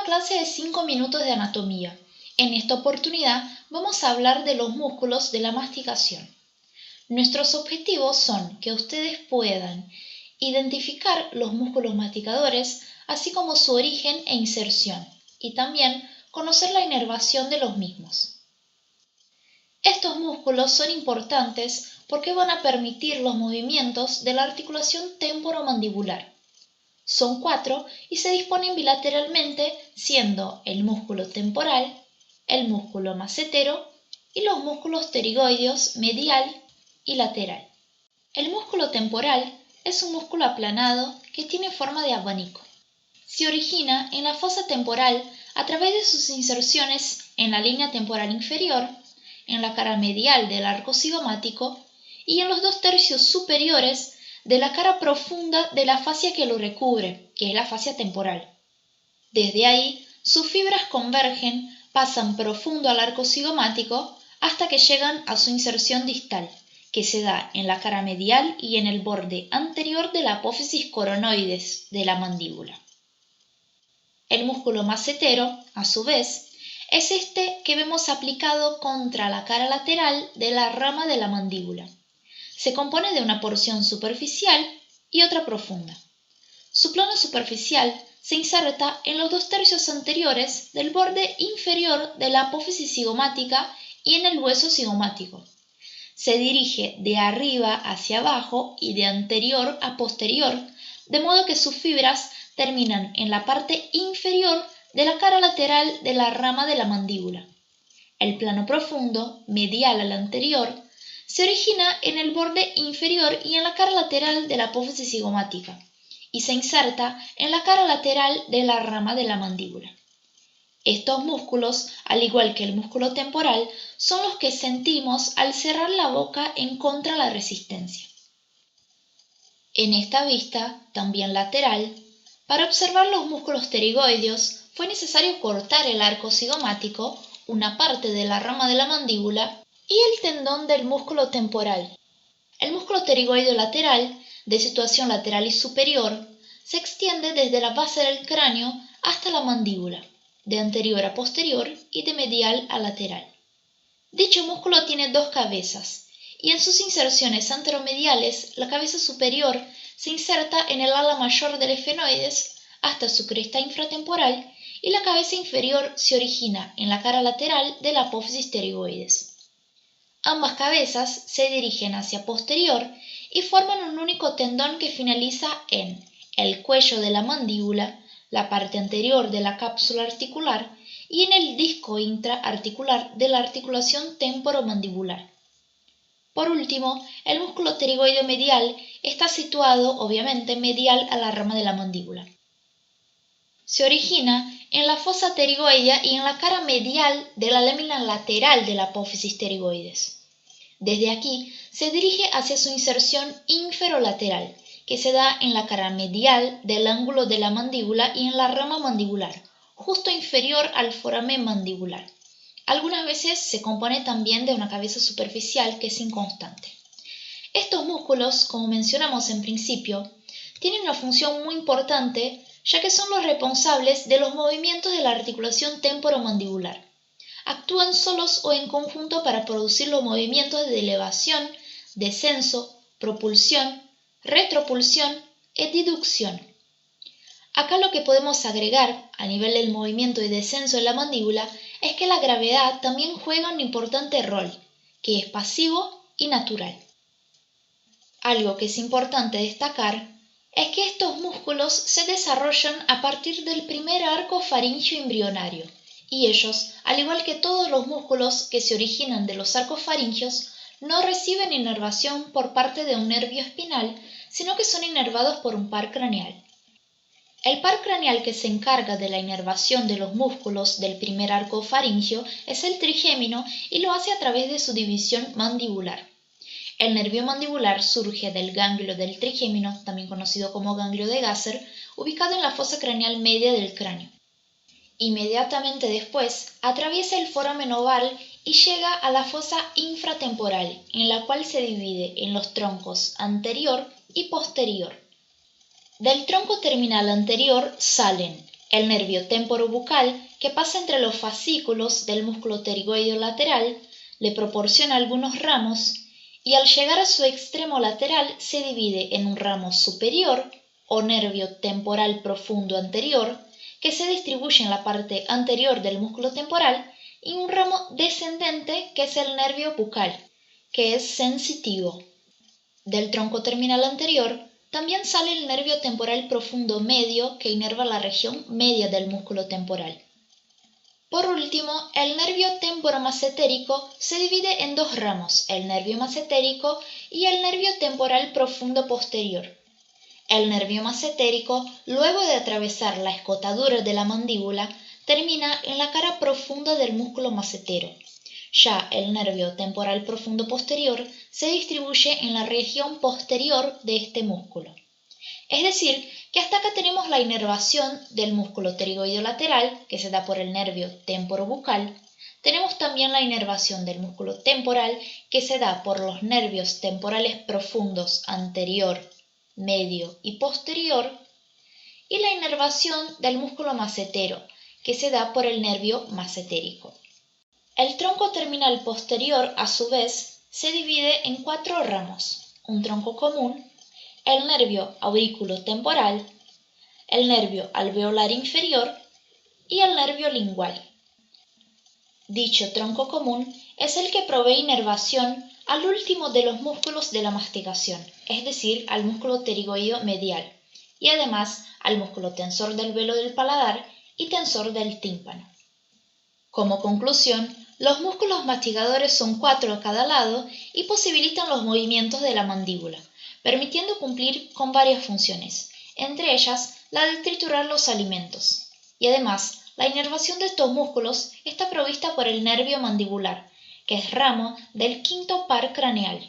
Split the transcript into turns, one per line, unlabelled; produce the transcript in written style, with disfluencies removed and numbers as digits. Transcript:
nueva clase de 5 minutos de anatomía. En esta oportunidad vamos a hablar de los músculos de la masticación. Nuestros objetivos son que ustedes puedan identificar los músculos masticadores, así como su origen e inserción, y también conocer la inervación de los mismos. Estos músculos son importantes porque van a permitir los movimientos de la articulación temporomandibular. Son 4 y se disponen bilateralmente, siendo el músculo temporal, el músculo macetero y los músculos pterigoideos medial y lateral. El músculo temporal es un músculo aplanado que tiene forma de abanico. Se origina en la fosa temporal a través de sus inserciones en la línea temporal inferior, en la cara medial del arco cigomático y en los 2/3 superiores de la cara profunda de la fascia que lo recubre, que es la fascia temporal. Desde ahí, sus fibras convergen, pasan profundo al arco cigomático hasta que llegan a su inserción distal, que se da en la cara medial y en el borde anterior de la apófisis coronoides de la mandíbula. El músculo macetero, a su vez, es este que vemos aplicado contra la cara lateral de la rama de la mandíbula. Se compone de una porción superficial y otra profunda. Su plano superficial se inserta en los 2/3 anteriores del borde inferior de la apófisis cigomática y en el hueso cigomático. Se dirige de arriba hacia abajo y de anterior a posterior, de modo que sus fibras terminan en la parte inferior de la cara lateral de la rama de la mandíbula. El plano profundo, medial al anterior, se origina en el borde inferior y en la cara lateral de la apófisis cigomática y se inserta en la cara lateral de la rama de la mandíbula. Estos músculos, al igual que el músculo temporal, son los que sentimos al cerrar la boca en contra de la resistencia. En esta vista, también lateral, para observar los músculos pterigoideos fue necesario cortar el arco cigomático, una parte de la rama de la mandíbula y el tendón del músculo temporal. El músculo pterigoideo lateral, de situación lateral y superior, se extiende desde la base del cráneo hasta la mandíbula, de anterior a posterior y de medial a lateral. Dicho músculo tiene 2 cabezas, y en sus inserciones anteromediales, la cabeza superior se inserta en el ala mayor del efenoides hasta su cresta infratemporal y la cabeza inferior se origina en la cara lateral de la apófisis pterigoides. Ambas cabezas se dirigen hacia posterior y forman un único tendón que finaliza en el cuello de la mandíbula, la parte anterior de la cápsula articular y en el disco intraarticular de la articulación temporomandibular. Por último, el músculo pterigoideo medial está situado, obviamente, medial a la rama de la mandíbula. Se origina en la fosa pterigoidea y en la cara medial de la lámina lateral de la apófisis pterigoides. Desde aquí se dirige hacia su inserción inferolateral, que se da en la cara medial del ángulo de la mandíbula y en la rama mandibular, justo inferior al foramen mandibular. Algunas veces se compone también de una cabeza superficial que es inconstante. Estos músculos, como mencionamos en principio, tienen una función muy importante ya que son los responsables de los movimientos de la articulación temporomandibular. Actúan solos o en conjunto para producir los movimientos de elevación, descenso, propulsión, retropulsión y deducción. Acá lo que podemos agregar a nivel del movimiento y descenso de la mandíbula es que la gravedad también juega un importante rol, que es pasivo y natural. Algo que es importante destacar es que estos músculos se desarrollan a partir del primer arco faríngeo embrionario, y ellos, al igual que todos los músculos que se originan de los arcos faríngeos, no reciben inervación por parte de un nervio espinal, sino que son inervados por un par craneal. El par craneal que se encarga de la inervación de los músculos del primer arco faríngeo es el trigémino y lo hace a través de su división mandibular. El nervio mandibular surge del ganglio del trigémino, también conocido como ganglio de Gasser, ubicado en la fosa craneal media del cráneo. Inmediatamente después, atraviesa el foramen oval y llega a la fosa infratemporal, en la cual se divide en los troncos anterior y posterior. Del tronco terminal anterior salen el nervio temporobucal, que pasa entre los fascículos del músculo pterigoideo lateral, le proporciona algunos ramos y al llegar a su extremo lateral se divide en un ramo superior o nervio temporal profundo anterior, que se distribuye en la parte anterior del músculo temporal, y un ramo descendente que es el nervio bucal, que es sensitivo. Del tronco terminal anterior también sale el nervio temporal profundo medio que inerva la región media del músculo temporal. Por último, el nervio temporomasentérico se divide en dos ramos, el nervio masentérico y el nervio temporal profundo posterior. El nervio masentérico, luego de atravesar la escotadura de la mandíbula, termina en la cara profunda del músculo macetero. Ya el nervio temporal profundo posterior se distribuye en la región posterior de este músculo. Es decir, que hasta acá tenemos la inervación del músculo pterigoideo lateral, que se da por el nervio temporobucal. Tenemos también la inervación del músculo temporal, que se da por los nervios temporales profundos anterior, medio y posterior. Y la inervación del músculo macetero, que se da por el nervio masentérico. El tronco terminal posterior, a su vez, se divide en cuatro ramos: un tronco común, el nervio auriculotemporal, el nervio alveolar inferior y el nervio lingual. Dicho tronco común es el que provee inervación al último de los músculos de la masticación, es decir, al músculo pterigoideo medial, y además al músculo tensor del velo del paladar y tensor del tímpano. Como conclusión, los músculos mastigadores son 4 a cada lado y posibilitan los movimientos de la mandíbula, permitiendo cumplir con varias funciones, entre ellas la de triturar los alimentos. Y además, la inervación de estos músculos está provista por el nervio mandibular, que es ramo del quinto par craneal.